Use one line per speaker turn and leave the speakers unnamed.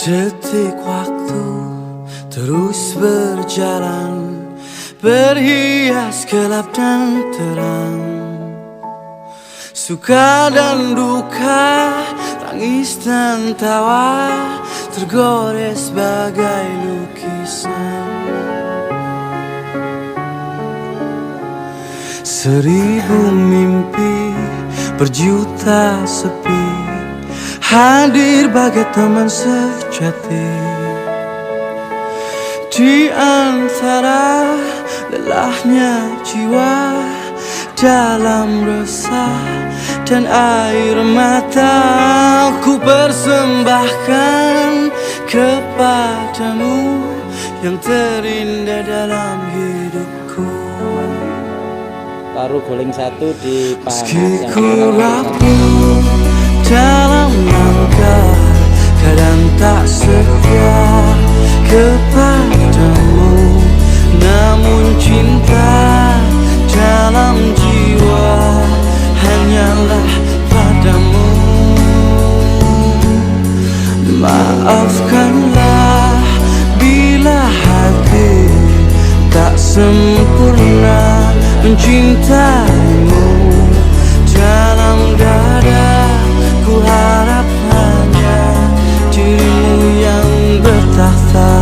Detik waktu terus berjalan, berhias gelap dan terang, suka dan duka, tangis dan tawa, tergores bagai lukisan. Seribu mimpi, berjuta sepi, hadir bagai teman sejati. Di antara lelahnya jiwa, dalam resah dan air mata, ku persembahkan kepadamu yang terindah dalam hidupku.
Baru guling satu di
Meski ku rapuh dalam langkah, kadang tak setia kepadamu, namun cinta dalam jiwa hanyalah padamu. Maafkanlah bila hati tak sempurna mencintaimu. Dalam dada ku harap hanya dirimu yang bertakhta.